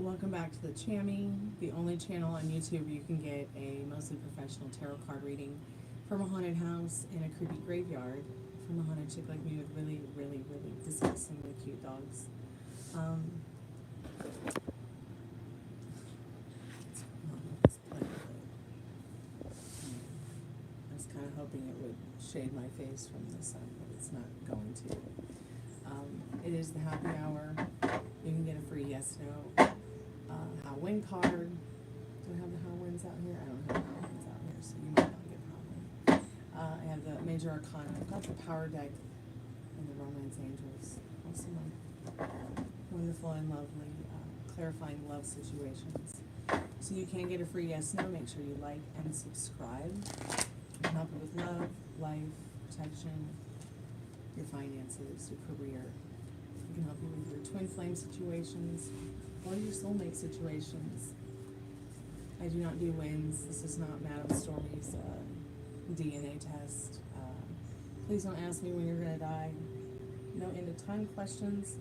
Welcome back to the Chammy, the only channel on YouTube where you can get a mostly professional tarot card reading from a haunted house in a creepy graveyard from a haunted chick like me with really, really, really disgustingly cute dogs. I was kind of hoping it would shade my face from the sun, but it's not going to. It is the happy hour. You can get a free yes/no how win card. Do I have the how wins out here? I don't have the how wins out here, so you might not get how win. I have the major arcana. I've got the power deck and the romance angels. Also my wonderful and lovely clarifying love situations. So you can get a free yes/no. Make sure you like and subscribe. I can help you with love, life, protection, your finances, your career. I can help you with your twin flame situations or your soulmate situations. I do not do wins. This is not Madame Stormie's DNA test. Please don't ask me when you're going to die. No end of time questions.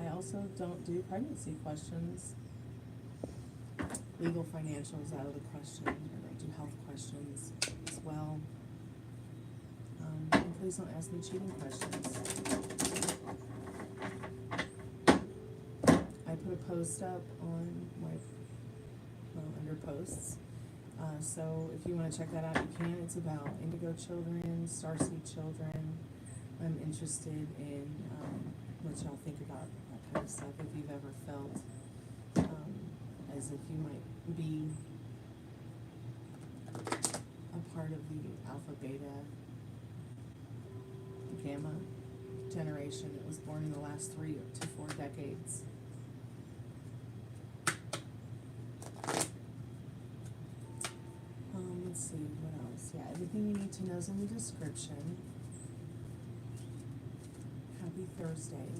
I also don't do pregnancy questions. Legal financials out of the question. I don't do health questions as well. And please don't ask me cheating questions. I put a post up on my under posts. So if you want to check that out, you can. It's about indigo children, starseed children. I'm interested in what y'all think about that kind of stuff. If you've ever felt as if you might be a part of the alpha, beta, gamma generation that was born in the last 3 to 4 decades. Let's see, what else? Yeah, everything you need to know is in the description. Happy Thursday.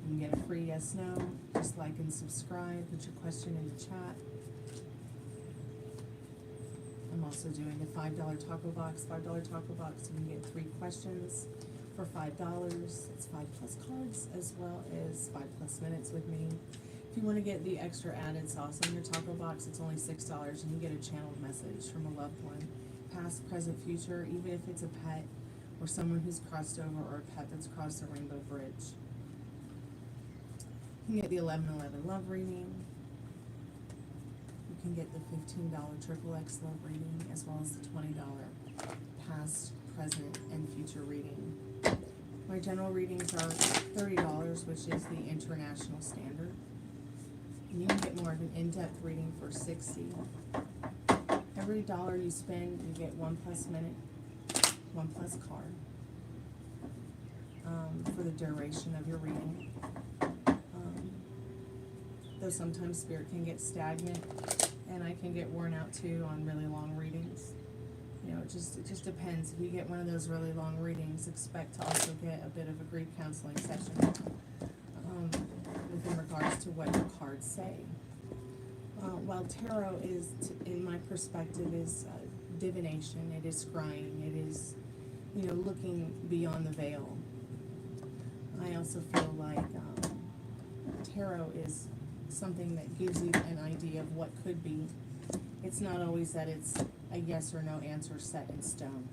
You can get a free yes/no. Just like and subscribe. Put your question in the chat. I'm also doing the $5 taco box. $5 taco box, you can get 3 questions for $5. It's 5+ cards as well as 5+ minutes with me. If you want to get the extra added sauce in your taco box, it's only $6 and you get a channeled message from a loved one. Past, present, future, even if it's a pet or someone who's crossed over or a pet that's crossed the rainbow bridge. You can get the 11/11 love reading. You can get the $15 XXX love reading as well as the $20 past, present, and future reading. My general readings are $30, which is the international standard. And you can get more of an in-depth reading for $60. Every dollar you spend, you get 1+ minute, 1+ card for the duration of your reading. Though sometimes spirit can get stagnant, and I can get worn out too on really long readings. You know, it just depends. If you get one of those really long readings, expect to also get a bit of a grief counseling session within regards to what your cards say. While tarot is, in my perspective, is divination, it is scrying, it is, you know, looking beyond the veil. I also feel like tarot is something that gives you an idea of what could be. It's not always that it's a yes or no answer set in stone.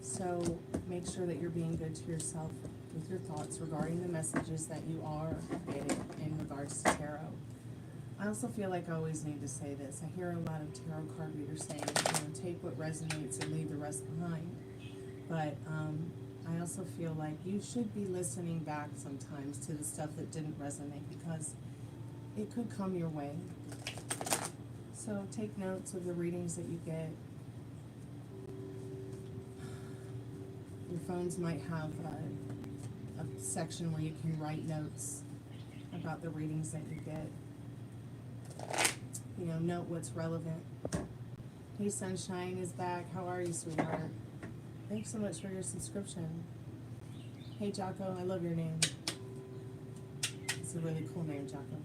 So make sure that you're being good to yourself with your thoughts regarding the messages that you are getting in regards to tarot. I also feel like I always need to say this. I hear a lot of tarot card readers saying, you know, take what resonates and leave the rest behind. But I also feel like you should be listening back sometimes to the stuff that didn't resonate, because it could come your way. So take notes of the readings that you get. Your phones might have a section where you can write notes about the readings that you get. You know, note what's relevant. Hey, Sunshine is back. How are you, sweetheart? Thanks so much for your subscription. Hey, Jocko, I love your name. It's a really cool name, Jocko.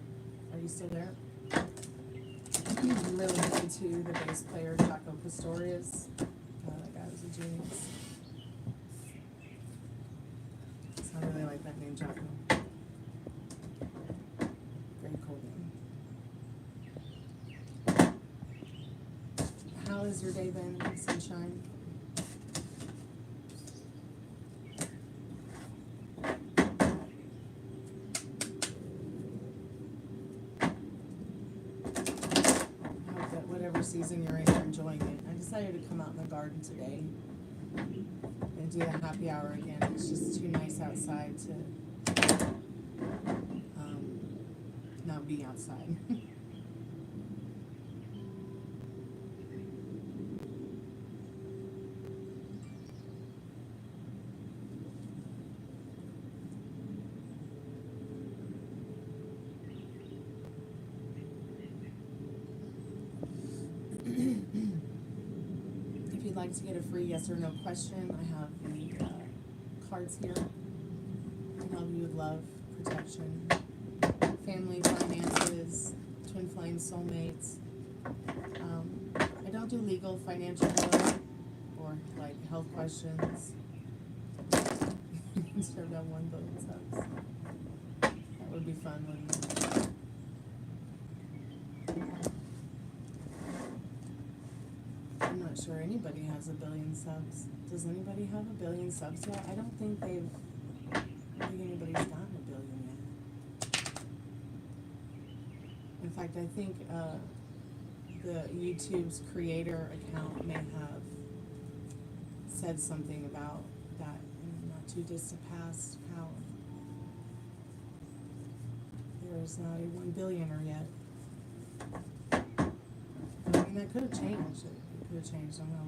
Are you still there? I'm really into the bass player, Jocko Pastorius. That guy was a genius. So I really like like that name, Jacqueline. Very cool name. How has your day been, sunshine? Whatever season you're in, you're enjoying it. I decided to come out in the garden today and do the happy hour again. It's just too nice outside to not be outside. If you'd like to get a free yes or no question, I have the cards here. I help you with love, protection, family, finances, twin flame, soulmates. I don't do legal, financial help, or like health questions. Instead of that 1 billion subs. That would be fun, wouldn't it? I'm not sure anybody has 1 billion subs. Does anybody have 1 billion subs yet? I don't think anybody's gotten 1 billion yet. In fact, I think the YouTube's creator account may have said something about that in the not too distant past, how there's not a 1 billionaire yet. But, I mean, that could have changed. It could have changed somehow.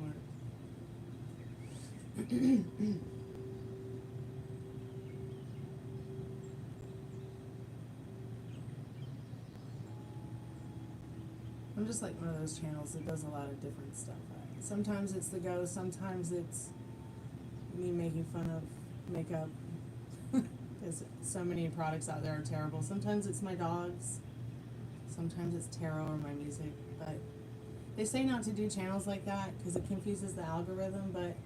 I'm just like one of those channels that does a lot of different stuff. Sometimes it's the go, sometimes it's me making fun of makeup, because so many products out there are terrible. Sometimes it's my dogs, sometimes it's tarot or my music, but they say not to do channels like that because it confuses the algorithm, but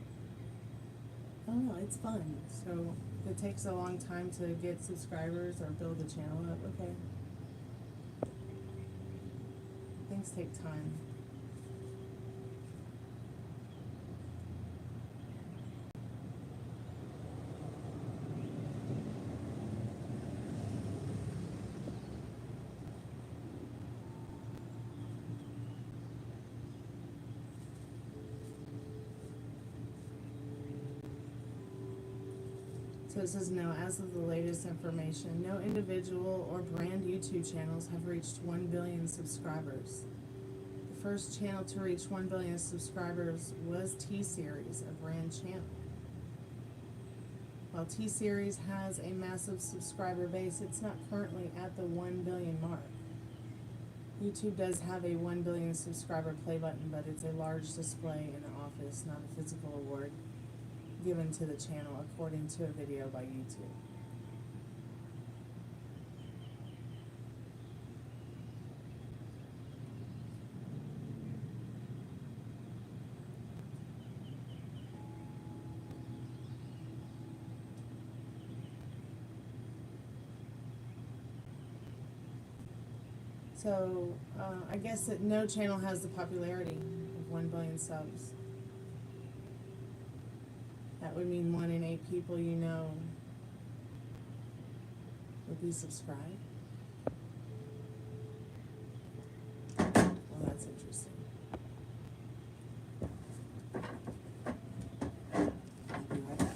I don't know, it's fun. So if it takes a long time to get subscribers or build a channel up, okay. Things take time. So it says, no, as of the latest information, no individual or brand YouTube channels have reached 1 billion subscribers. The first channel to reach 1 billion subscribers was T-Series, a brand channel. While T-Series has a massive subscriber base, it's not currently at the 1 billion mark. YouTube does have a 1 billion subscriber play button, but it's a large display in the office, not a physical award given to the channel, according to a video by YouTube. So, I guess that no channel has the popularity of 1 billion subs. That would mean 1 in 8 people you know would be subscribed. Well, that's interesting. I'll be right back.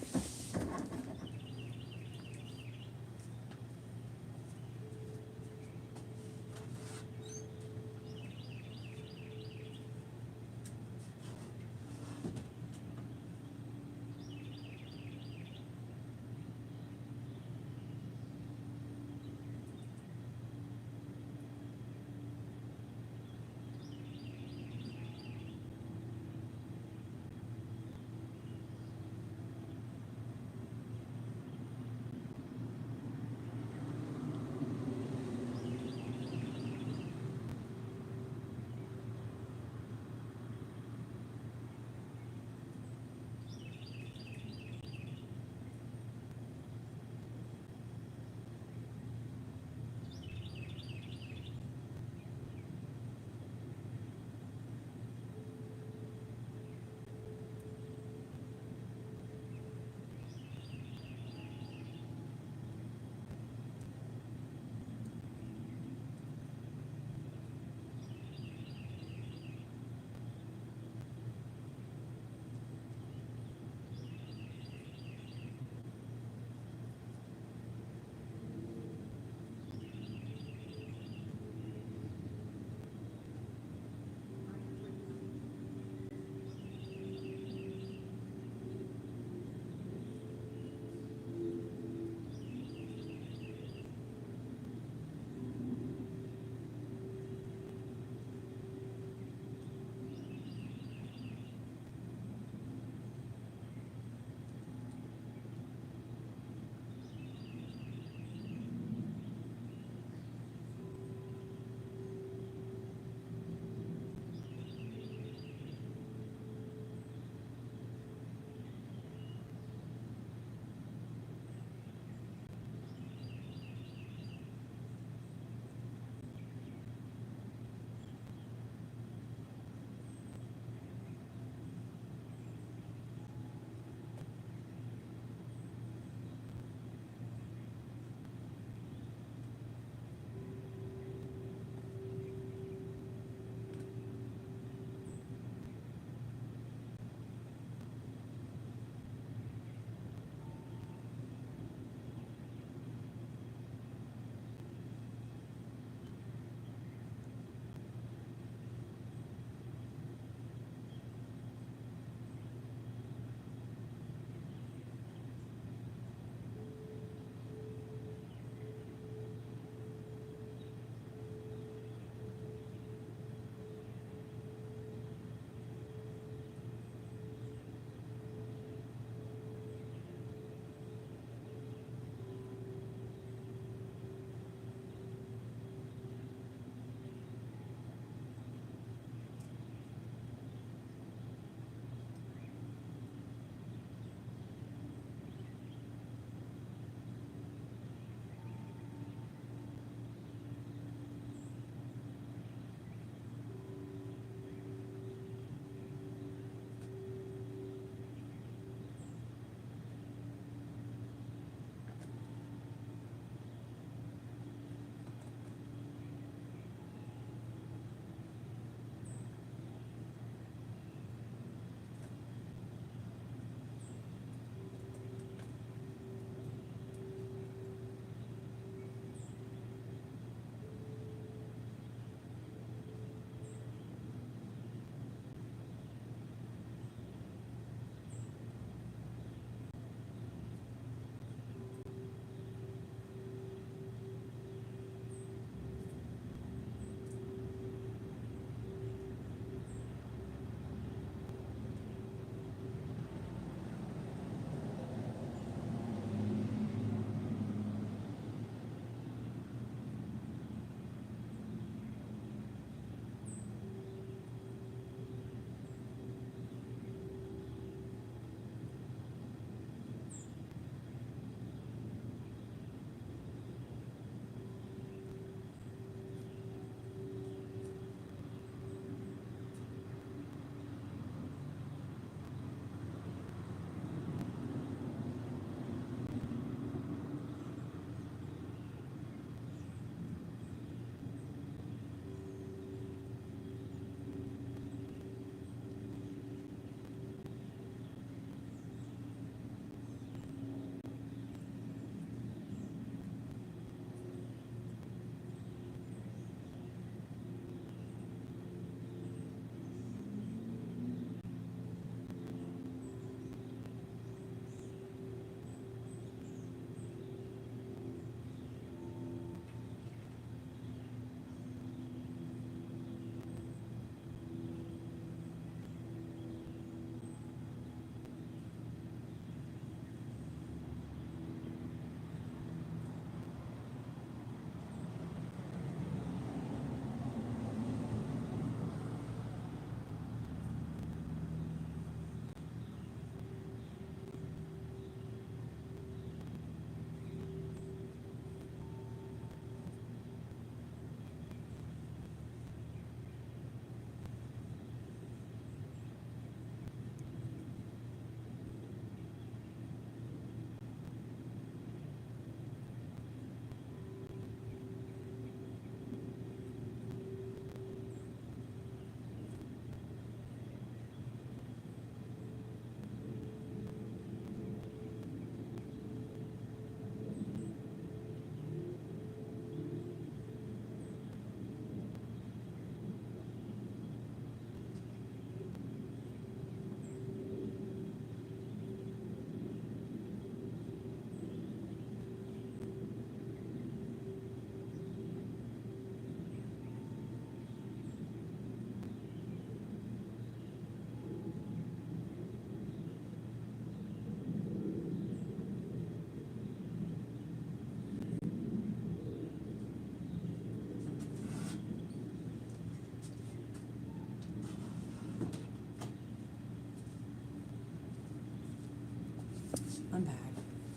I'm back.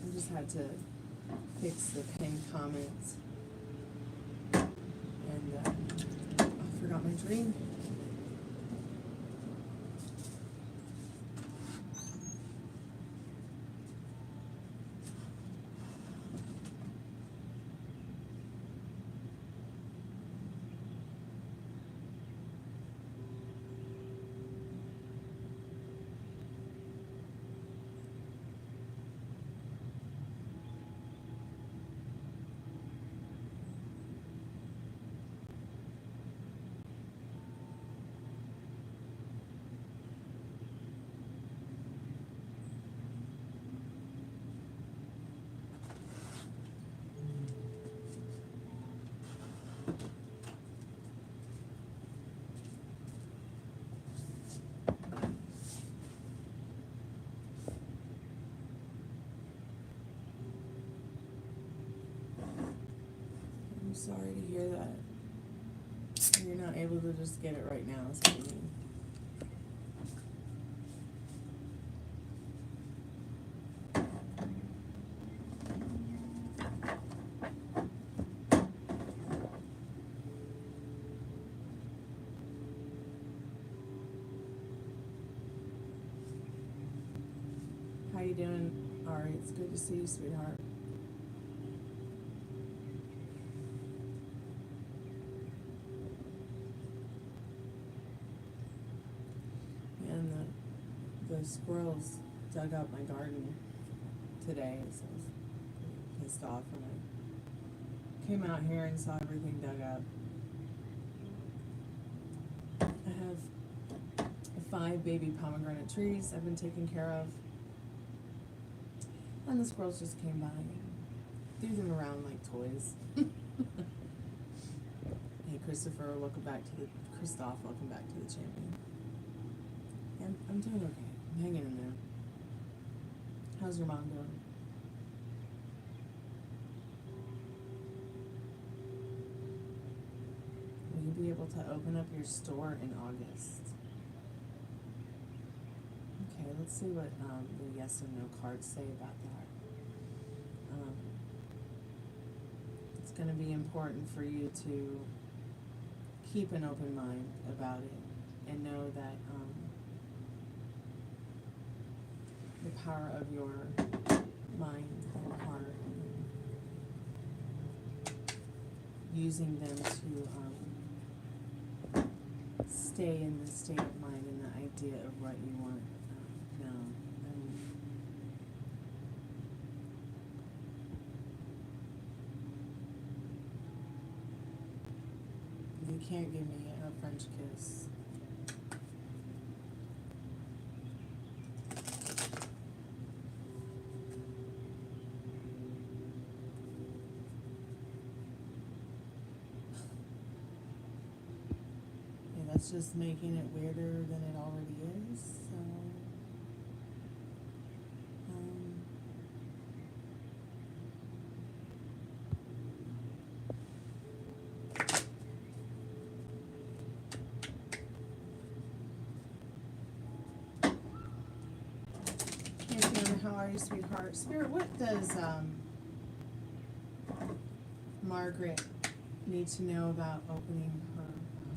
I just had to fix the pinned comments. And I forgot my drink. I'm sorry to hear that. You're not able to just get it right now, is what you mean. How you doing, Ari? It's good to see you, sweetheart. And the squirrels dug up my garden today, so I was pissed off when I came out here and saw everything dug up. I have 5 baby pomegranate trees I've been taking care of. And the squirrels just came by and threw them around like toys. Hey Christopher, welcome back to the Christoph, welcome back to the champion. I'm doing okay. I'm hanging in there. How's your mom doing? Will you be able to open up your store in August? Okay, let's see what the yes and no cards say about that. It's going to be important for you to keep an open mind about it and know that the power of your mind and heart, using them to stay in the state of mind and the idea of what you want now. You can't give me a French kiss. That's just making it weirder than it already is. So, hey Fiona, how are you, sweetheart? Spirit, what does Margaret need to know about opening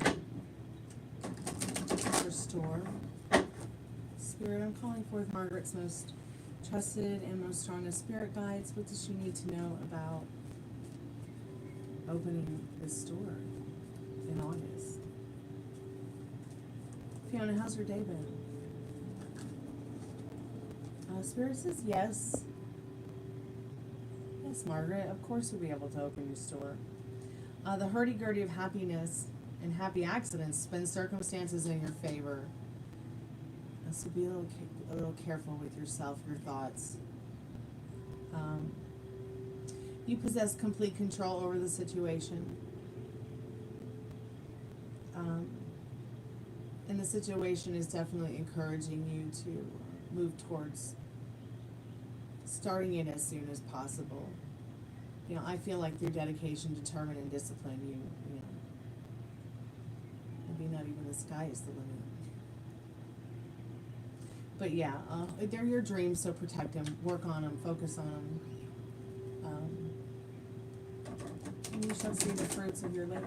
her store? Spirit, I'm calling forth Margaret's most trusted and most strongest spirit guides. What does she need to know about opening this store in August? Fiona, how's your day been? Spirit says yes. Yes, Margaret, of course you'll be able to open your store. The hurdy-gurdy of happiness and happy accidents spin circumstances in your favor. So be a little careful with yourself, your thoughts. You possess complete control over the situation. And the situation is definitely encouraging you to move towards starting it as soon as possible. You know, I feel like through dedication, determination, and discipline, you know, maybe not even the sky is the limit. But yeah, they're your dreams, so protect them, work on them, focus on them. And you shall see the fruits of your labor.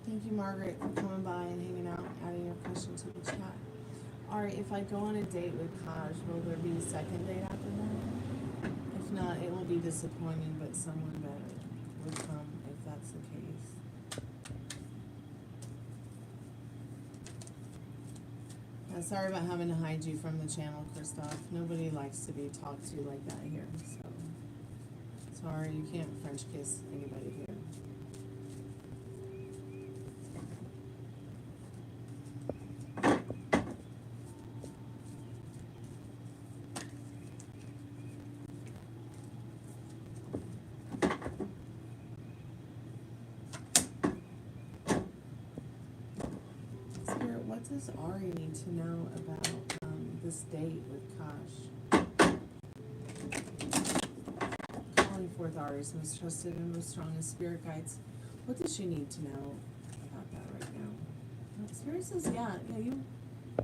Thank you, Margaret, for coming by and hanging out and adding your question to the chat. Alright, if I go on a date with Kaj, will there be a second date after that? If not, it will be disappointing, but someone better would come if that's the case. Sorry about having to hide you from the channel, Christoph. Nobody likes to be talked to like that here, so sorry, you can't French kiss anybody here. What does Ari need to know about this date with Kosh? Calling forth Ari's most trusted and most strongest spirit guides. What does she need to know about that right now? Spirit says, yeah, you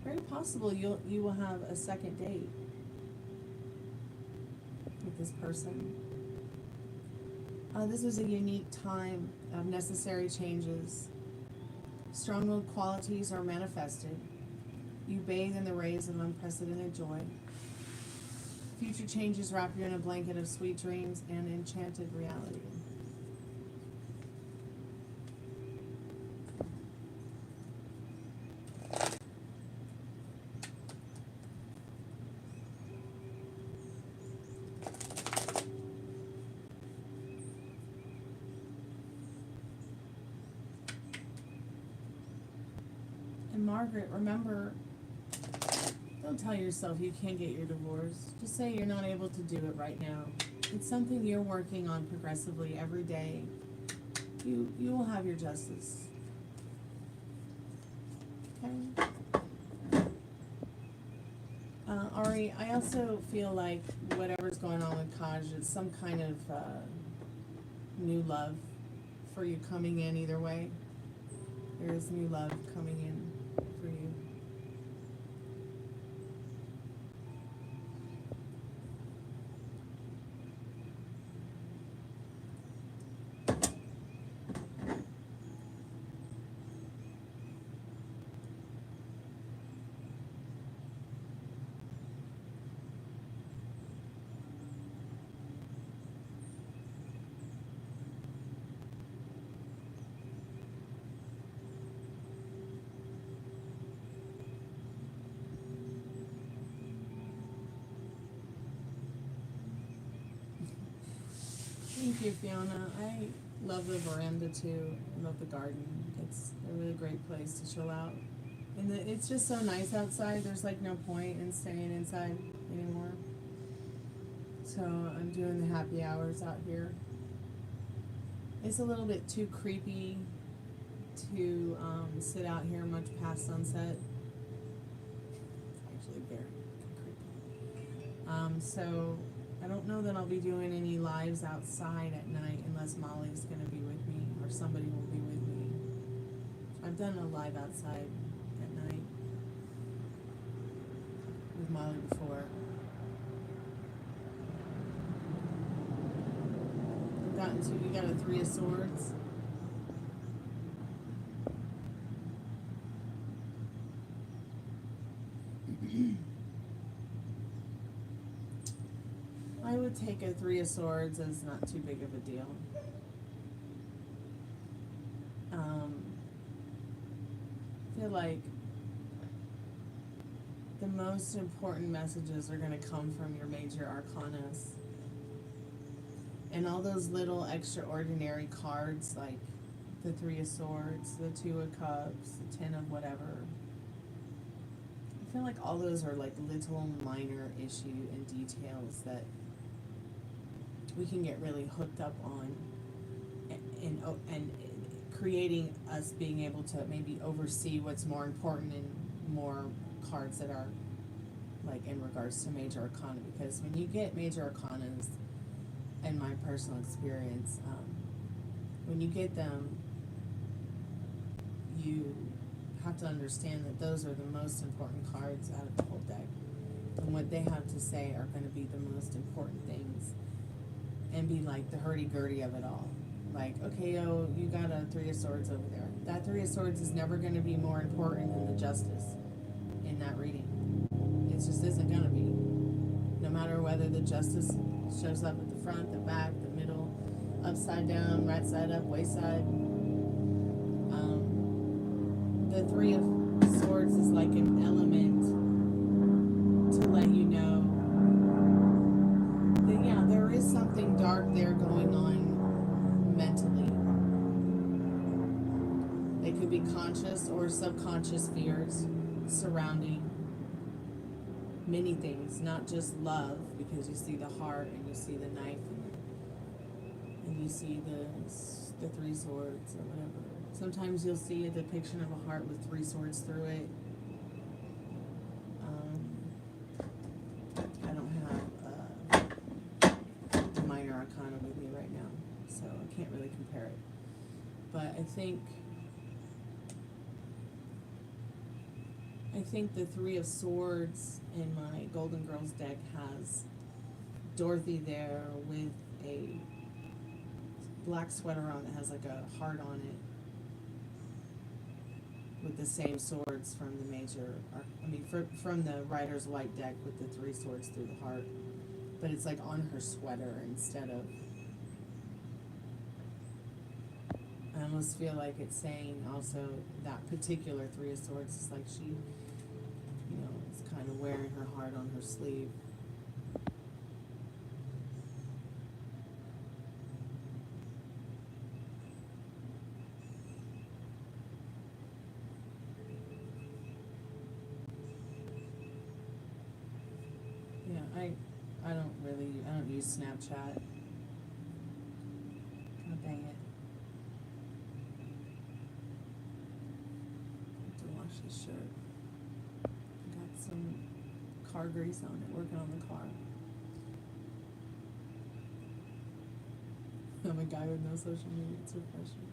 very possible you will have a second date with this person. This is a unique time of necessary changes. Strong-willed qualities are manifested. You bathe in the rays of unprecedented joy. Future changes wrap you in a blanket of sweet dreams and enchanted reality. Margaret, remember, don't tell yourself you can't get your divorce. Just say you're not able to do it right now. It's something you're working on progressively every day. You will have your justice. Okay? Ari, I also feel like whatever's going on with Kaj, it's some kind of new love for you coming in either way. There is new love coming in for you. Thank you, Fiona. I love the veranda too. I love the garden. It's a really great place to chill out. And it's just so nice outside. There's like no point in staying inside anymore. So I'm doing the happy hours out here. It's a little bit too creepy to sit out here much past sunset. It's actually very creepy. So I don't know that I'll be doing any lives outside at night unless Molly's going to be with me or somebody will be with me. I've done a live outside at night with Molly before. I've gotten to, you got a 3 of Swords. I would take a 3 of Swords as not too big of a deal. I feel like the most important messages are going to come from your major arcanas. And all those little extraordinary cards like the 3 of Swords, the 2 of Cups, the 10 of whatever. I feel like all those are like little minor issue and details that we can get really hooked up on, and creating us being able to maybe oversee what's more important and more cards that are like in regards to major arcana, because when you get major arcanas, in my personal experience, when you get them, you have to understand that those are the most important cards out of the whole deck, and what they have to say are going to be the most important things, and be like the hurdy-gurdy of it all. Like, okay, you got a Three of Swords over there. That Three of Swords is never going to be more important than the Justice in that reading. It just isn't going to be. No matter whether the Justice shows up at the front, the back, the middle, upside down, right side up, way side. The Three of Swords is like an element to let you know that, yeah, there is something dark there going on mentally. They could be conscious or subconscious fears surrounding many things, not just love, because you see the heart and you see the knife and you see the Three Swords or whatever. Sometimes you'll see a depiction of a heart with three swords through it. I don't have the minor arcana with me right now, so I can't really compare it. But I think the Three of Swords in my Golden Girls deck has Dorothy there with a black sweater on that has like a heart on it, with the same swords from the major, from the Rider's White deck with the three swords through the heart, but it's like on her sweater instead of. I almost feel like it's saying also that particular Three of Swords is like she, is kind of wearing her heart on her sleeve. I don't use Snapchat. Oh, dang it. I have to wash this shirt. I got some car grease on it, working on the car. I'm a guy with no social media, it's refreshing.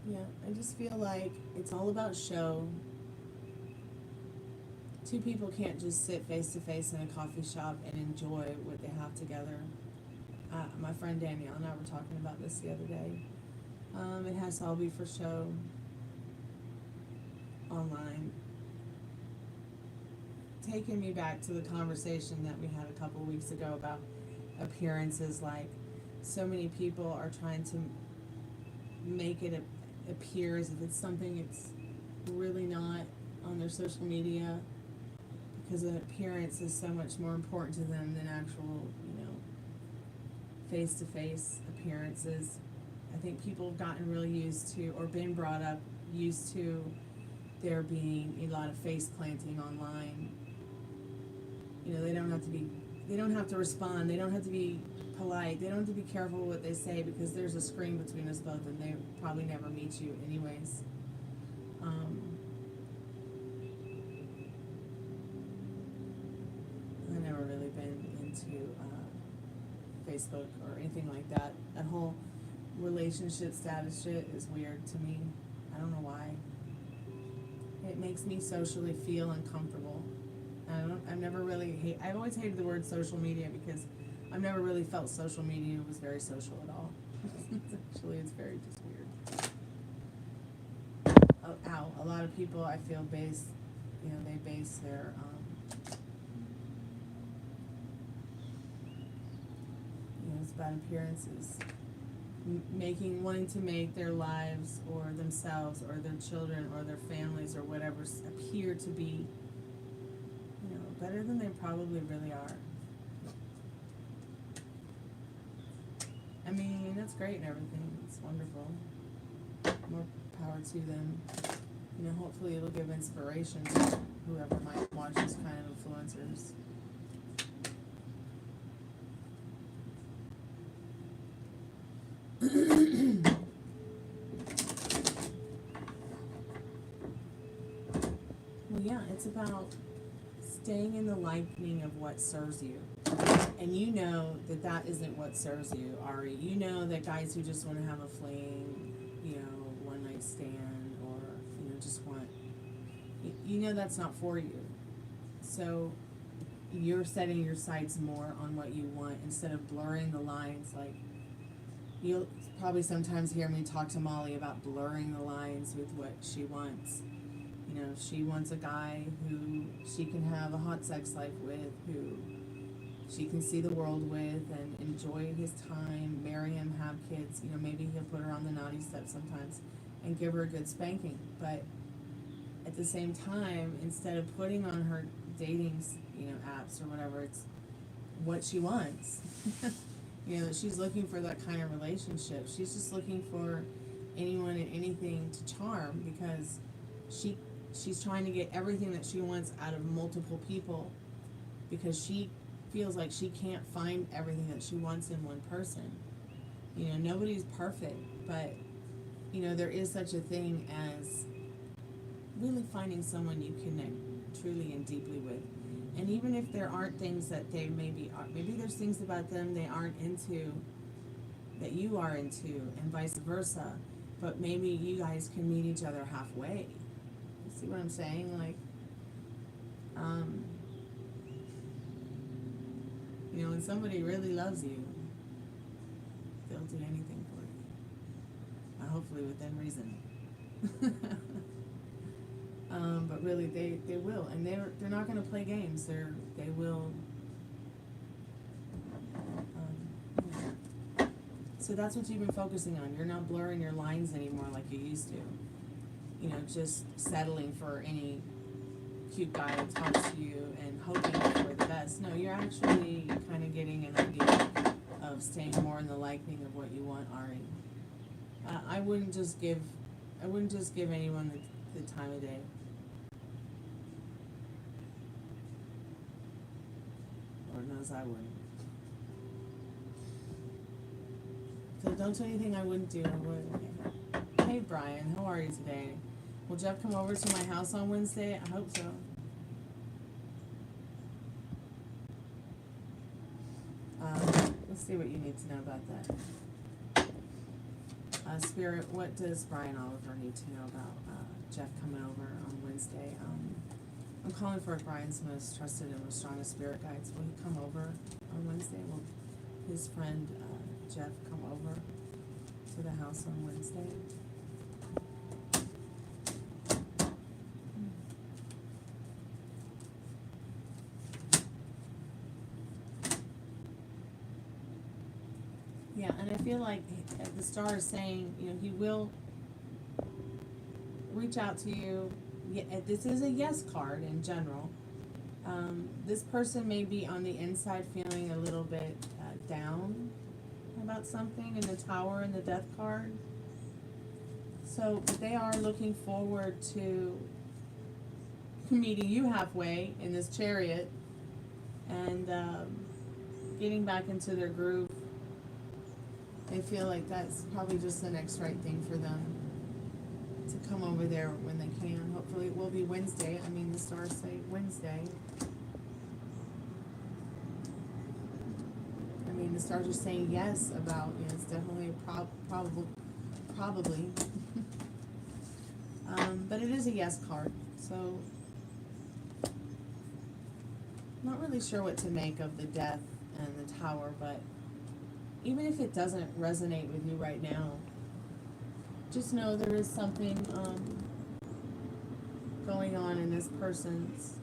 Yeah, I just feel like it's all about show. Two people can't just sit face to face in a coffee shop and enjoy what they have together. My friend Danielle and I were talking about this the other day. It has to all be for show online. Taking me back to the conversation that we had a couple weeks ago about appearances, like so many people are trying to make it appear as if it's something it's really not on their social media, because an appearance is so much more important to them than actual, face-to-face appearances. I think people have gotten really used to, or been brought up used to, there being a lot of face planting online. They don't have to respond, they don't have to be polite, they don't have to be careful what they say, because there's a screen between us both and they probably never meet you anyways. I've never really been into Facebook or anything like that. That whole relationship status shit is weird to me. I don't know why. It makes me socially feel uncomfortable. I've never really I've always hated the word social media, because I've never really felt social media was very social at all. Actually, it's very just weird. A lot of people I feel base their it's about appearances, wanting to make their lives or themselves or their children or their families or whatever appear to be better than they probably really are. I mean, that's great and everything. It's wonderful. More power to them. Hopefully it'll it'll give inspiration to whoever might watch this kind of influencers. Well, yeah, it's about staying in the liking of what serves you. And you know that that isn't what serves you, Ari. You know that guys who just want to have a fling, you know, one night stand, or, you know, just want, you know that's not for you. So you're setting your sights more on what you want instead of blurring the lines. Like, you'll probably sometimes hear me talk to Molly about blurring the lines with what she wants. You know, she wants a guy who she can have a hot sex life with, who she can see the world with and enjoy his time, marry him, have kids. You know, maybe he'll put her on the naughty step sometimes and give her a good spanking. But at the same time, instead of putting on her dating, you know, apps or whatever, it's what she wants. You know, she's looking for that kind of relationship. She's just looking for anyone and anything to charm, because she's trying to get everything that she wants out of multiple people, because she feels like she can't find everything that she wants in one person. You know, nobody's perfect, but, you know, there is such a thing as really finding someone you connect truly and deeply with. And even if there aren't things that they maybe there's things about them they aren't into that you are into, and vice versa, but maybe you guys can meet each other halfway. You see what I'm saying? Like, you know, when somebody really loves you, they'll do anything for you. Hopefully within reason. But really, they will, and they're not going to play games. They will. So that's what you've been focusing on. You're not blurring your lines anymore like you used to. You know, just settling for any cute guy that talks to you and hoping for the best. No, you're actually kind of getting an idea of staying more in the liking of what you want, Ari. I wouldn't just give anyone the time of day. Lord knows I wouldn't. So don't do anything I wouldn't do. I would. Okay. Hey Brian, how are you today? Will Jeff come over to my house on Wednesday? I hope so. Let's see what you need to know about that. Spirit, what does Brian Oliver need to know about Jeff coming over on Wednesday? I'm calling for Brian's most trusted and most strongest spirit guides. Will he come over on Wednesday? Will his friend Jeff come over to the house on Wednesday? Yeah, and I feel like the star is saying, you know, he will reach out to you. Yeah, this is a yes card in general. This person may be on the inside feeling a little bit down about something in the Tower and the Death card. So, but they are looking forward to meeting you halfway in this Chariot and getting back into their groove. They feel like that's probably just the next right thing for them to come over there when they can. Hopefully it will be Wednesday. I mean, the stars say Wednesday. I mean, the stars are saying yes about, you know, it's definitely a probably. But it is a yes card. So, I'm not really sure what to make of the Death and the Tower, but even if it doesn't resonate with you right now, just know there is something going on in this person's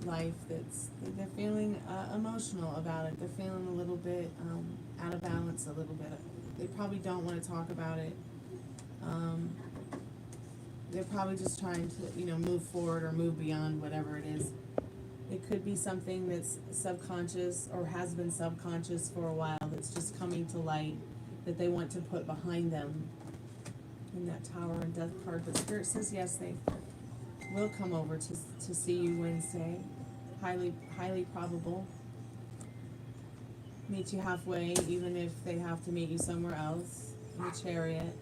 life they're feeling emotional about it. They're feeling a little bit out of balance a little bit. They probably don't want to talk about it. They're probably just trying to, you know, move forward or move beyond whatever it is. It could be something that's subconscious or has been subconscious for a while that's just coming to light that they want to put behind them. in that Tower and Death card, but Spirit says yes, they will come over to see you Wednesday. Highly probable. Meet you halfway, even if they have to meet you somewhere else in the Chariot.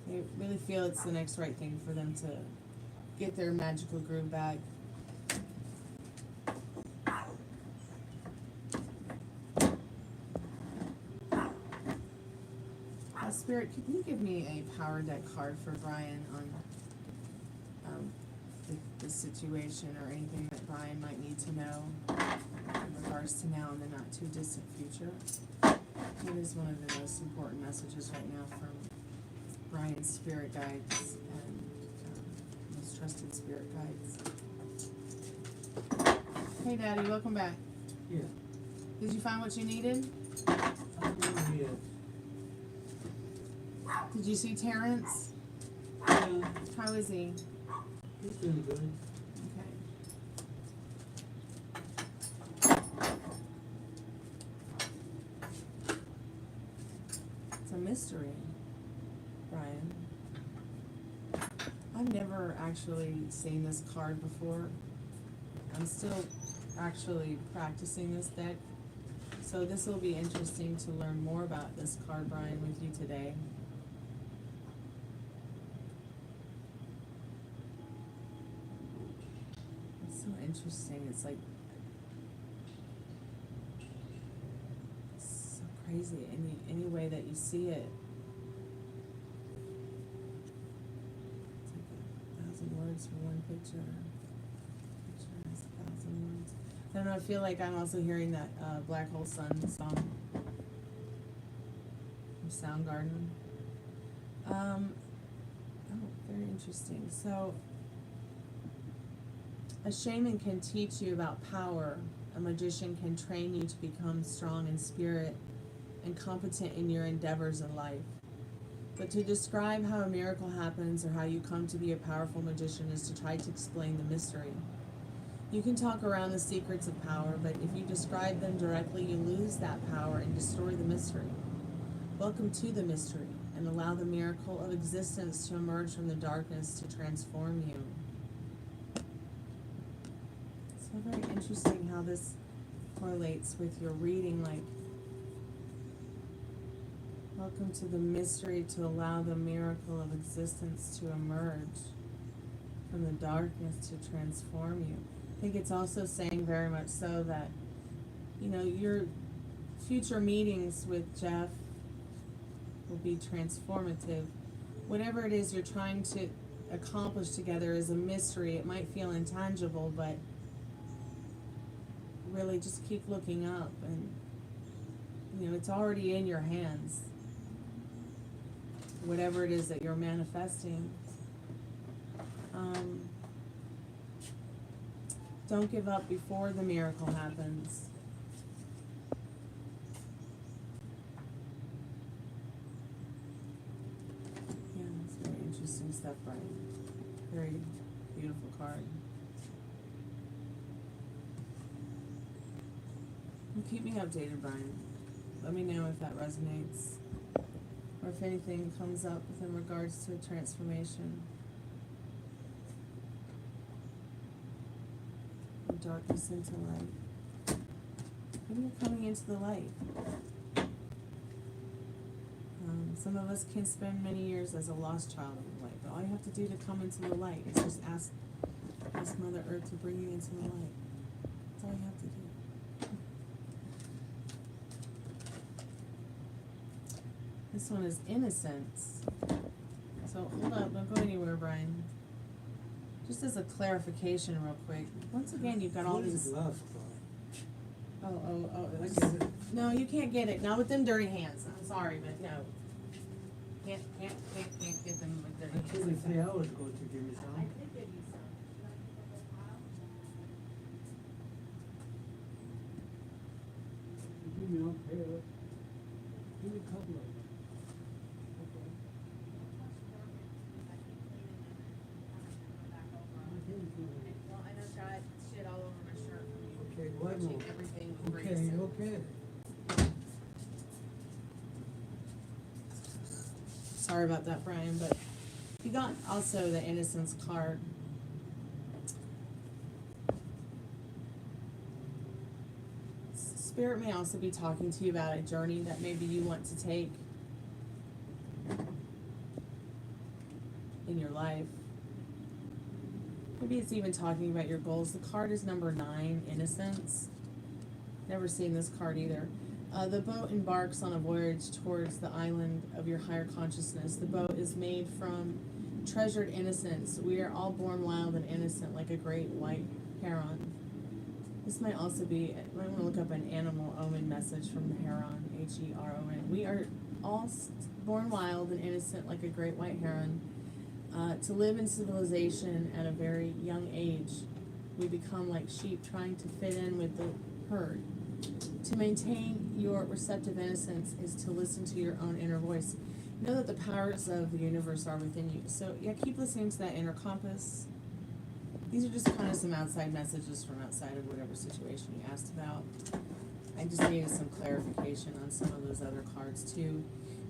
They really feel it's the next right thing for them to get their magical groove back. Spirit, can you give me a power deck card for Brian on the situation or anything that Brian might need to know in regards to now and the not too distant future? It is one of the most important messages right now from Brian's spirit guides and most trusted spirit guides. Hey Daddy, welcome back. Yeah. Did you find what you needed? Yeah. Did you see Terrence? Yeah. How is he? He's doing good. Okay. It's a mystery, Brian. I've never actually seen this card before. I'm still actually practicing this deck. So this will be interesting to learn more about this card, Brian, with you today. It's so interesting. It's like, it's so crazy. Any way that you see it. It's like 1,000 words for one picture. Picture has 1,000 words. I don't know, I feel like I'm also hearing that Black Hole Sun song from Soundgarden. Oh, very interesting. So, a shaman can teach you about power. A magician can train you to become strong in spirit and competent in your endeavors in life. But to describe how a miracle happens or how you come to be a powerful magician is to try to explain the mystery. You can talk around the secrets of power, but if you describe them directly, you lose that power and destroy the mystery. Welcome to the mystery, and allow the miracle of existence to emerge from the darkness to transform you. So very interesting how this correlates with your reading, like, welcome to the mystery to allow the miracle of existence to emerge from the darkness to transform you. I think it's also saying very much so that, you know, your future meetings with Jeff will be transformative. Whatever it is you're trying to accomplish together is a mystery. It might feel intangible, but really just keep looking up and, you know, it's already in your hands. Whatever it is that you're manifesting. Don't give up before the miracle happens. Yeah, it's very interesting stuff, Brian. Very beautiful card. Well, keep me updated, Brian. Let me know if that resonates or if anything comes up in regards to transformation. From darkness into light. Maybe you're coming into the light. Some of us can spend many years as a lost child in the light, but all you have to do to come into the light is just ask Mother Earth to bring you into the light. That's all you have to do. This one is innocence. So hold up, don't go anywhere, Brian. Just as a clarification real quick. Once again, you've got all these... Oh. No, you can't get it. Not with them dirty hands. I'm sorry, but no. Can't get them with dirty hands. It took me 3 hours ago to give me some. I did give you some. Give me one pair. Give me a couple of them. Okay. Well, I know got shit all over my shirt from you. Okay, Watching well, everything okay, erase it. okay. Sorry about that, Brian, but you got also the Innocence card. Spirit may also be talking to you about a journey that maybe you want to take in your life. Maybe it's even talking about your goals. The card is number 9, Innocence. Never seen this card either. The boat embarks on a voyage towards the island of your higher consciousness. The boat is made from treasured innocence. We are all born wild and innocent like a great white heron. This might also be, I might want to look up an animal omen message from the heron, Heron. We are all born wild and innocent like a great white heron. To live in civilization at a very young age, we become like sheep trying to fit in with the herd. To maintain your receptive innocence is to listen to your own inner voice. Know that the powers of the universe are within you. So yeah, keep listening to that inner compass. These are just kind of some outside messages from outside of whatever situation you asked about. I just needed some clarification on some of those other cards too.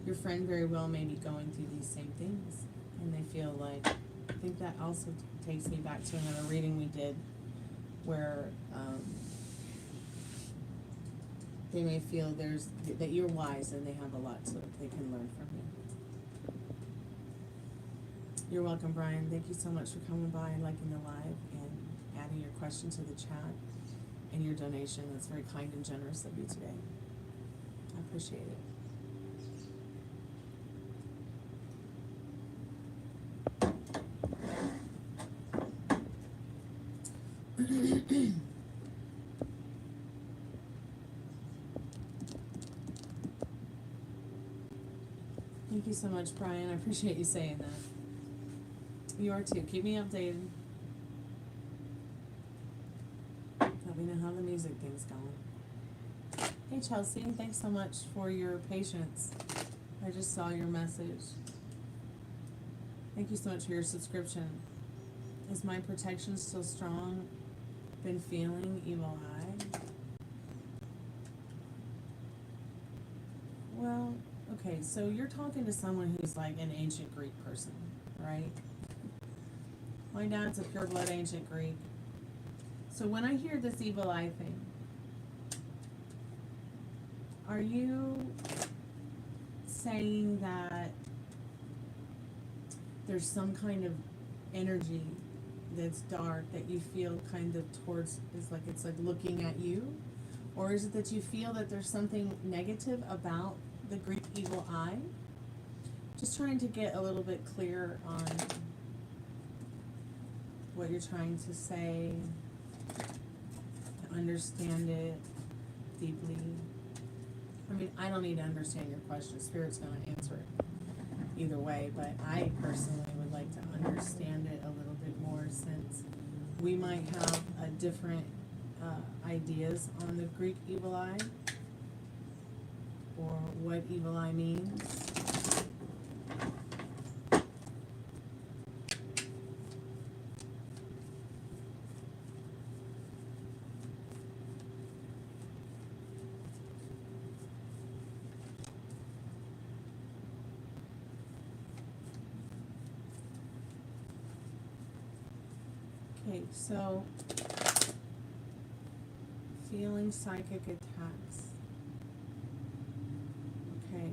Your friend very well may be going through these same things, and they feel like, I think that also takes me back to another reading we did where they may feel that you're wise and they have a lot they can learn from you. You're welcome, Brian. Thank you so much for coming by and liking the live and adding your question to the chat and your donation. That's very kind and generous of you today. I appreciate it. Thank you so much, Brian. I appreciate you saying that. You are too. Keep me updated. Let me know how the music thing's going. Hey, Chelsea. Thanks so much for your patience. I just saw your message. Thank you so much for your subscription. Is my protection still strong? Been feeling evil eye? Well, okay, so you're talking to someone who's like an ancient Greek person, right? My dad's a pure blood ancient Greek. So when I hear this evil eye thing, are you saying that there's some kind of energy that's dark that you feel kind of towards, it's like looking at you? Or is it that you feel that there's something negative about the Greek evil eye? Just trying to get a little bit clear on what you're trying to say, to understand it deeply. I mean, I don't need to understand your question. Spirit's going to answer it either way, but I personally would like to understand it a little bit more, since we might have a different ideas on the Greek evil eye, or what evil eye means. Okay, so feeling psychic attacks. Okay.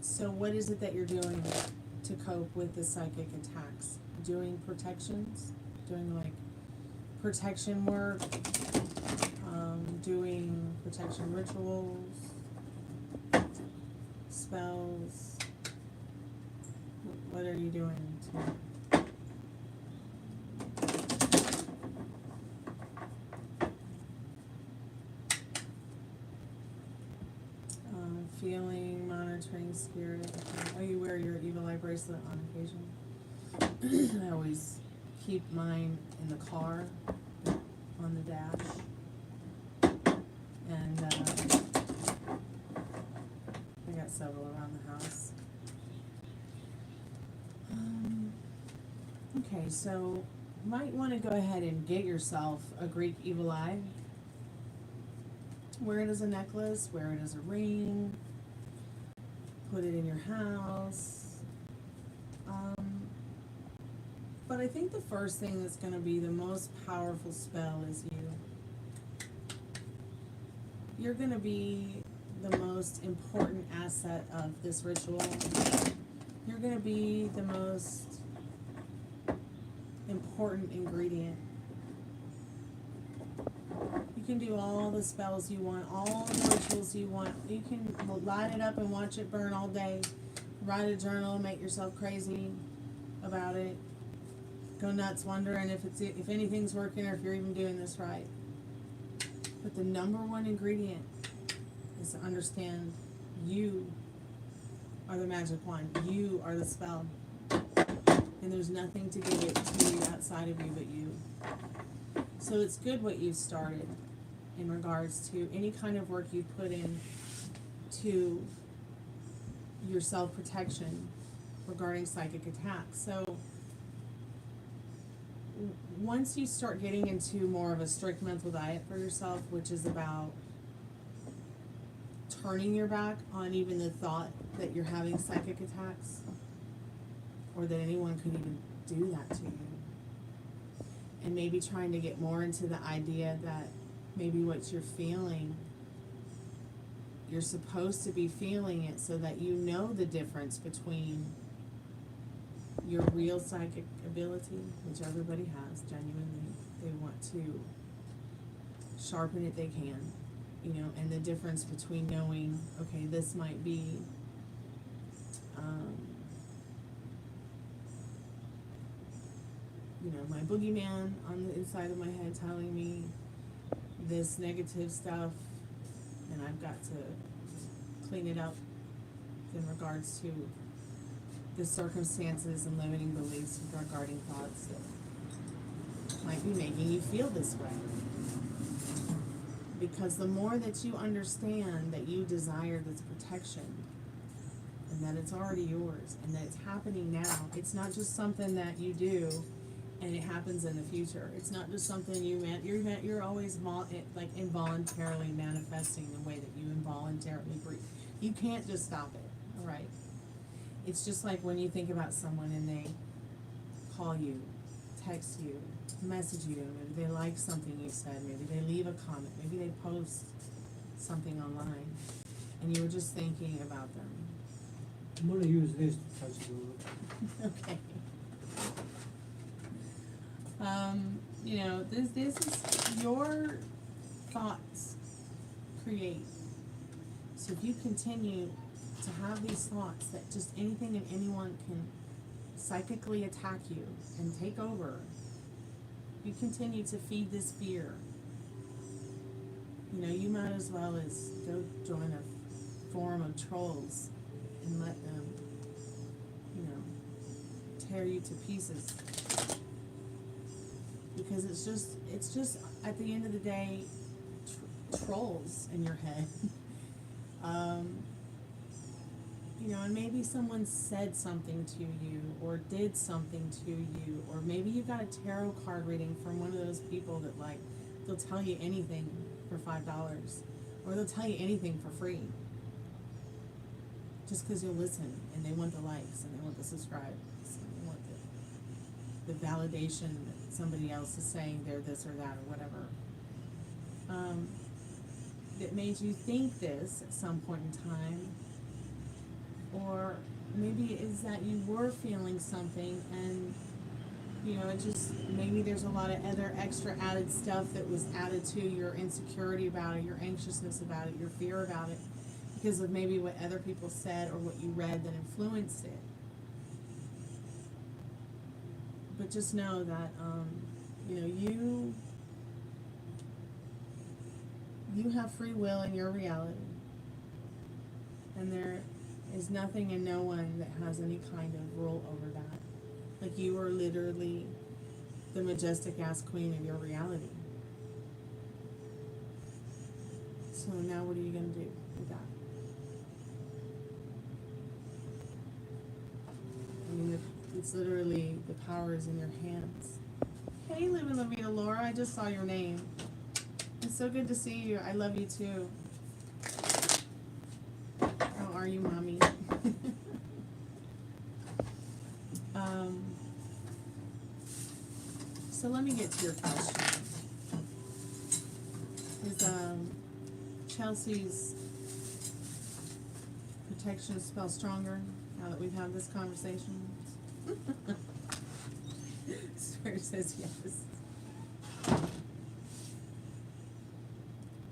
So what is it that you're doing to cope with the psychic attacks? Doing protections? Doing like protection work? Doing protection rituals? Spells? What are you doing to feeling, monitoring spirit? Oh, you wear your evil eye bracelet on occasion? I always keep mine in the car, on the dash. And I got several around the house. Okay, so might want to go ahead and get yourself a Greek evil eye. Wear it as a necklace, wear it as a ring. put it in your house. But I think the first thing that's going to be the most powerful spell is you. You're going to be the most important asset of this ritual. You're going to be the most important ingredient. You can do all the spells you want, all the rituals you want. You can light it up and watch it burn all day. Write a journal, make yourself crazy about it. Go nuts wondering if anything's working or if you're even doing this right. But the number one ingredient is to understand you are the magic wand. You are the spell. And there's nothing to give it to you outside of you but you. So it's good what you've started in regards to any kind of work you put in to your self-protection regarding psychic attacks. So once you start getting into more of a strict mental diet for yourself, which is about turning your back on even the thought that you're having psychic attacks or that anyone could even do that to you, and maybe trying to get more into the idea that maybe what you're feeling, you're supposed to be feeling it so that you know the difference between your real psychic ability, which everybody has genuinely. They want to sharpen it, they can, you know, and the difference between knowing, okay, this might be you know, my boogeyman on the inside of my head telling me this negative stuff, and I've got to clean it up in regards to the circumstances and limiting beliefs regarding thoughts that might be making you feel this way. Because the more that you understand that you desire this protection and that it's already yours and that it's happening now, it's not just something that you do and it happens in the future. It's not just something you're always like involuntarily manifesting the way that you involuntarily breathe. You can't just stop it, all right? It's just like when you think about someone and they call you, text you, message you, maybe they like something you said, maybe they leave a comment, maybe they post something online, and you were just thinking about them. I'm gonna use this to touch the wood. Okay. You know, this is your thoughts create. So if you continue to have these thoughts that just anything and anyone can psychically attack you and take over, you continue to feed this fear. You know, you might as well as go join a forum of trolls and let them, you know, tear you to pieces. Because it's just at the end of the day, trolls in your head. You know, and maybe someone said something to you or did something to you, or maybe you got a tarot card reading from one of those people that, like, they'll tell you anything for $5, or they'll tell you anything for free just because you'll listen, and they want the likes and they want the subscribes and they want the validation that somebody else is saying they're this or that or whatever. That made you think this at some point in time. Or maybe it is that you were feeling something and, you know, it just, maybe there's a lot of other extra added stuff that was added to your insecurity about it, your anxiousness about it, your fear about it, because of maybe what other people said or what you read that influenced it. But just know that, you know, you have free will in your reality. And there is nothing and no one that has any kind of rule over that. Like, you are literally the majestic ass queen of your reality. So now what are you going to do with that? I mean, it's literally, the power is in your hands. Hey, Live and La Vida Laura, I just saw your name. It's so good to see you. I love you too. How are you, mommy? So let me get to your question. Is Chelsea's protection spell stronger now that we've had this conversation? Spirit says yes.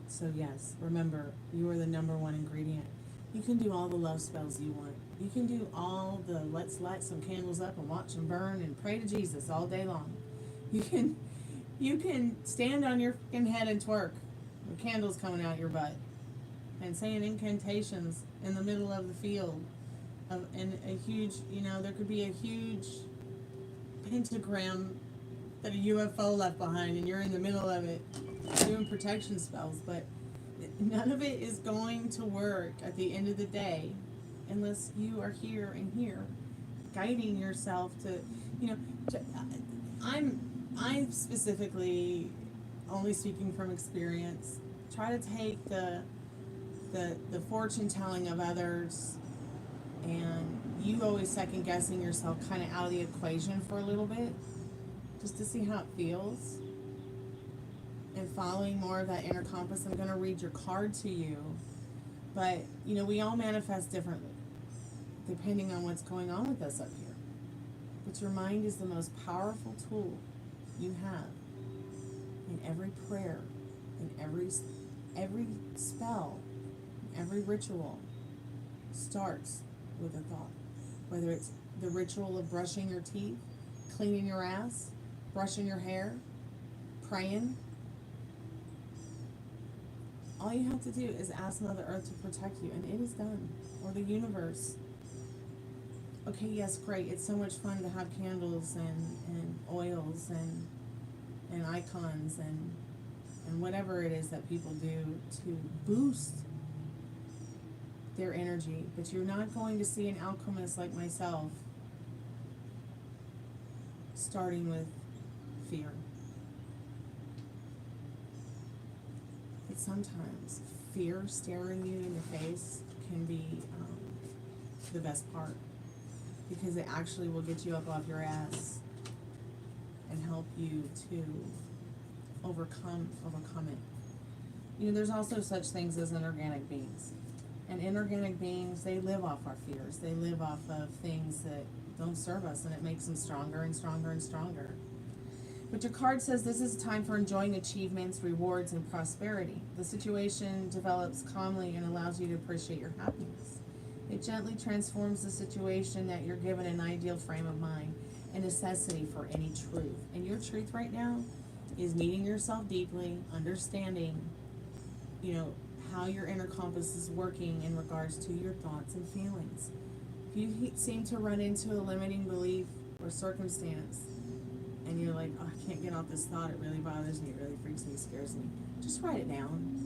So yes, remember, you are the number one ingredient. You can do all the love spells you want. You can do all the let's light some candles up and watch them burn and pray to Jesus all day long. You can stand on your fucking head and twerk with candles coming out your butt and saying incantations in the middle of the field. And a huge, there could be a huge pentagram that a UFO left behind and you're in the middle of it doing protection spells, but none of it is going to work at the end of the day unless you are here and here guiding yourself to, I'm specifically only speaking from experience. Try to take the fortune telling of others and you always second guessing yourself kind of out of the equation for a little bit just to see how it feels and following more of that inner compass. I'm going to read your card to you, but we all manifest differently depending on what's going on with us up here, but your mind is the most powerful tool you have. In every prayer, in every spell, every ritual starts with a thought. Whether it's the ritual of brushing your teeth, cleaning your ass, brushing your hair, praying. All you have to do is ask Mother Earth to protect you, and it is done. Or the universe. Okay, yes, great. It's so much fun to have candles and oils and icons and whatever it is that people do to boost their energy. But you're not going to see an alchemist like myself starting with fear. But sometimes fear staring you in the face can be the best part, because it actually will get you up off your ass and help you to overcome it. There's also such things as inorganic beings. And inorganic beings, they live off our fears. They live off of things that don't serve us, and it makes them stronger and stronger and stronger. But your card says this is a time for enjoying achievements, rewards, and prosperity. The situation develops calmly and allows you to appreciate your happiness. It gently transforms the situation that you're given an ideal frame of mind, a necessity for any truth. And your truth right now is meeting yourself deeply, understanding, how your inner compass is working in regards to your thoughts and feelings. If you seem to run into a limiting belief or circumstance, and you're like, oh, I can't get off this thought, it really bothers me, it really freaks me, scares me, just write it down.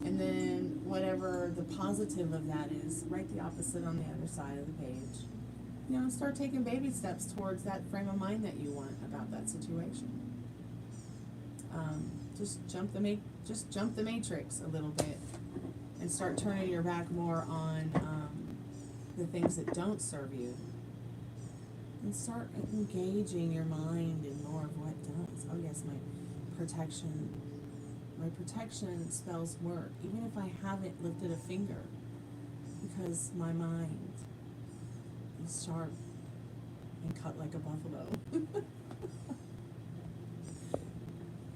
And then whatever the positive of that is, write the opposite on the other side of the page. And start taking baby steps towards that frame of mind that you want about that situation. Just jump the matrix a little bit and start turning your back more on the things that don't serve you, and start engaging your mind in more of what does. Oh yes, my protection spells work, even if I haven't lifted a finger, because my mind is sharp and cut like a buffalo.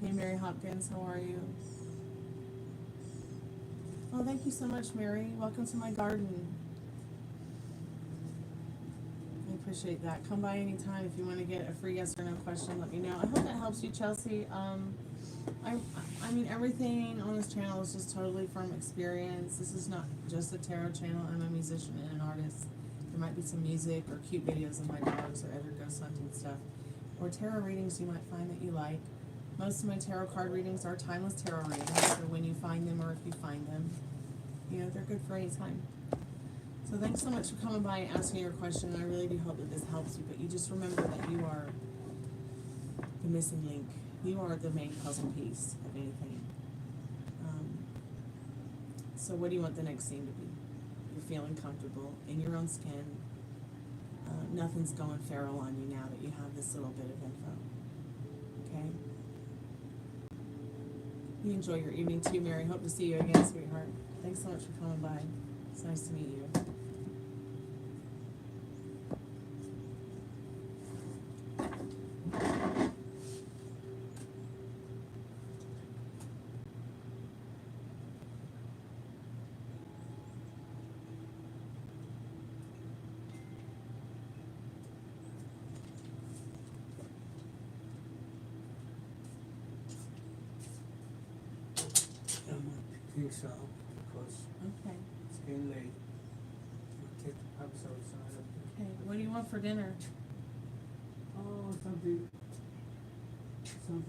Hey, Mary Hopkins, how are you? Oh, thank you so much, Mary. Welcome to my garden. I appreciate that. Come by anytime if you want to get a free yes or no question. Let me know. I hope that helps you, Chelsea. I mean, everything on this channel is just totally from experience. This is not just a tarot channel. I'm a musician and an artist. There might be some music or cute videos of my dogs or other ghost hunting stuff, or tarot readings you might find that you like. Most of my tarot card readings are timeless tarot readings, so when you find them or if you find them, they're good for any time. So thanks so much for coming by and asking your question. I really do hope that this helps you, but you just remember that you are the missing link. You are the main puzzle piece of anything. So what do you want the next scene to be? You're feeling comfortable in your own skin. Nothing's going feral on you now that you have this little bit of info. okay? You enjoy your evening too, Mary. Hope to see you again, sweetheart. Thanks so much for coming by. It's nice to meet you. I'm gonna pick this up because Okay. it's getting late. I'll take the pups outside. Okay. What do you want for dinner? Oh, something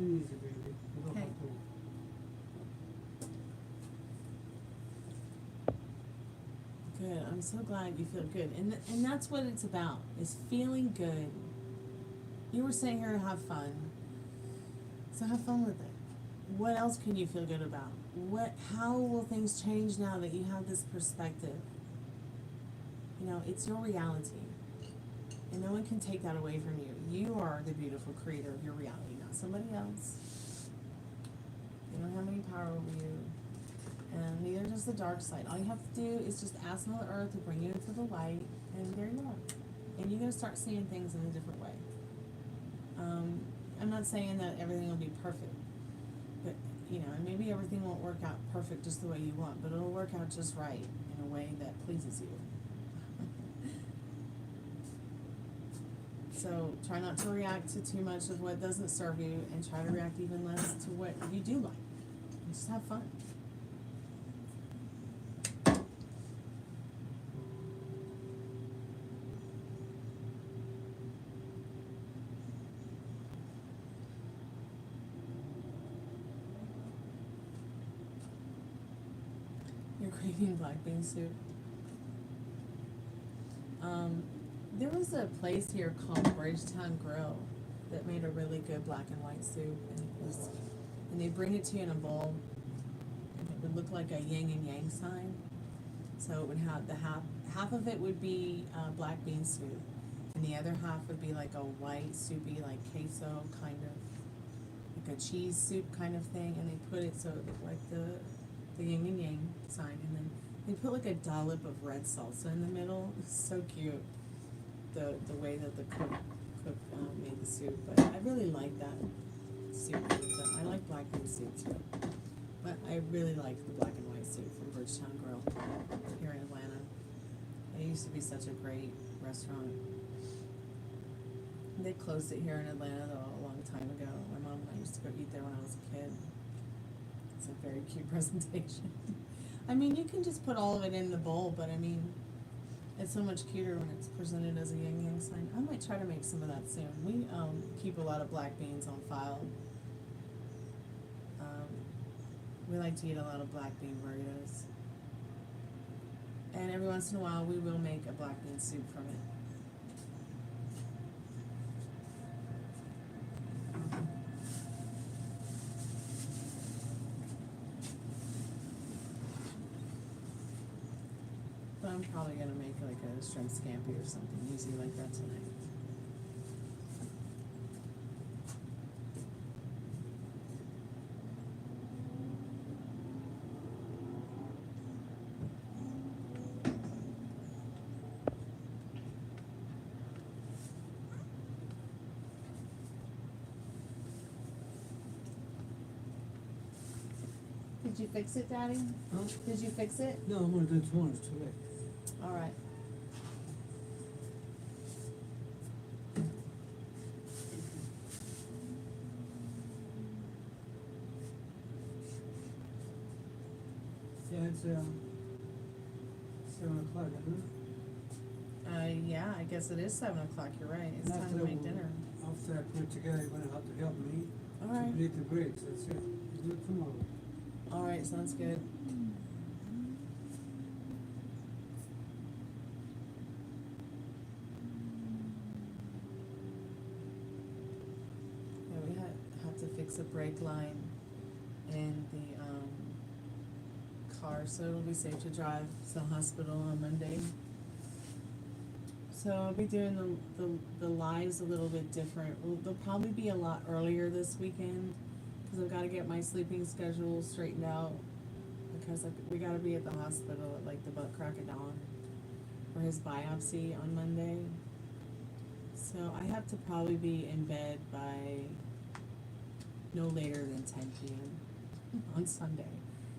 easy, baby. You don't Okay. have to. Good. I'm so glad you feel good. And that's what it's about, is feeling good. You were saying here to have fun. So have fun with it. What else can you feel good about? How will things change now that you have this perspective? You know, it's your reality. And no one can take that away from you. You are the beautiful creator of your reality, not somebody else. They don't have any power over you. And neither does the dark side. All you have to do is just ask Mother Earth to bring you into the light, and there you are. And you're gonna start seeing things in a different way. I'm not saying that everything will be perfect, but you know, and maybe everything won't work out perfect just the way you want, but it'll work out just right in a way that pleases you. So try not to react to too much of what doesn't serve you, and try to react even less to what you do like. And just have fun. You're craving black bean soup. There was a place here called Bridgetown Grill that made a really good black and white soup, and they bring it to you in a bowl, and it would look like a yin and yang sign. So it would have the half of it would be black bean soup, and the other half would be like a white soupy, like queso kind of, like a cheese soup kind of thing, and they put it so it looked like the yin and yang sign, and then they put like a dollop of red salsa in the middle. It's so cute, the way that the cook made the soup. But I really like that soup. I like black bean soup too, but I really like the black and white soup from Bridgetown Grill here in Atlanta. It used to be such a great restaurant. They closed it here in Atlanta though a long time ago. My mom and I used to go eat there when I was a kid. It's a very cute presentation. I mean, you can just put all of it in the bowl, but I mean, it's so much cuter when it's presented as a yin yang sign. I might try to make some of that soon. We keep a lot of black beans on file. We like to eat a lot of black bean burritos. And every once in a while, we will make a black bean soup from it. But I'm probably gonna make like a shrimp scampi or something easy like that tonight. Did you fix it, Daddy? Huh? Did you fix it? No, I'm gonna do it tomorrow. It's too late. All right. Yeah, it's 7 o'clock, isn't it? Yeah, I guess it is 7 o'clock, you're right, it's And time to after make dinner. After I put it together, you're gonna have to help me All to right, complete the bricks. That's it. We'll do it tomorrow. all right, sounds good. Yeah, we have to fix a brake line in the, car, so it'll be safe to drive to the hospital on Monday. So I'll be doing the lives a little bit different. They'll probably be a lot earlier this weekend because I've got to get my sleeping schedule straightened out because we got to be at the hospital at like the butt crack of dawn for his biopsy on Monday. So I have to probably be in bed by no later than 10 p.m. on Sunday.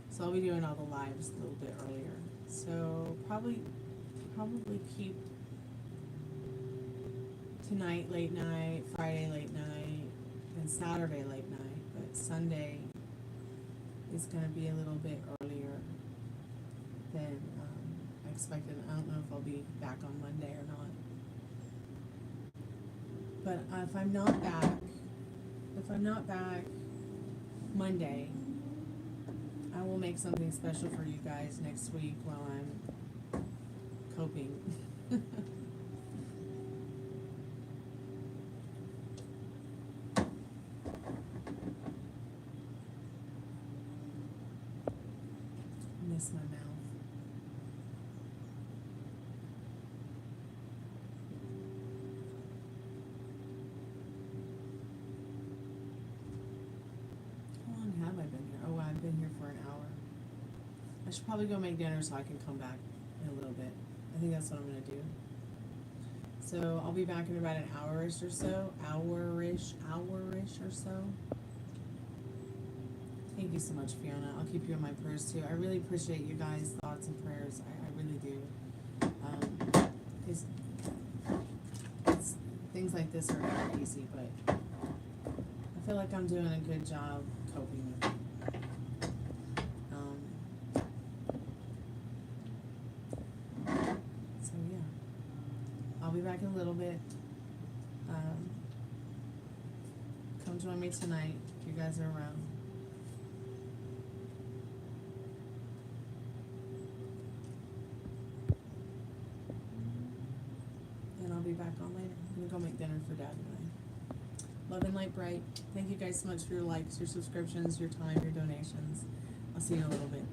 So I'll be doing all the lives a little bit earlier. So probably keep tonight late night, Friday late night, and Saturday late night. But Sunday is going to be a little bit earlier than I expected. I don't know if I'll be back on Monday or not. But if I'm not back Monday, I will make something special for you guys next week while I'm coping. Miss my mouth. How long have I been here? Oh, I've been here for an hour. I should probably go make dinner so I can come back in a little bit. I think that's what I'm gonna do. So I'll be back in about an hour-ish or so. Hour-ish or so. Thank you so much, Fiona. I'll keep you in my prayers too. I really appreciate you guys' thoughts and prayers. I really do. It's things like this are not easy, but I feel like I'm doing a good job coping with it. So yeah, I'll be back in a little bit. Come join me tonight if you guys are around. And I'll be back on later. I'm gonna go make dinner for Dad and I. Love and light bright. Thank you guys so much for your likes, your subscriptions, your time, your donations. I'll see you in a little bit.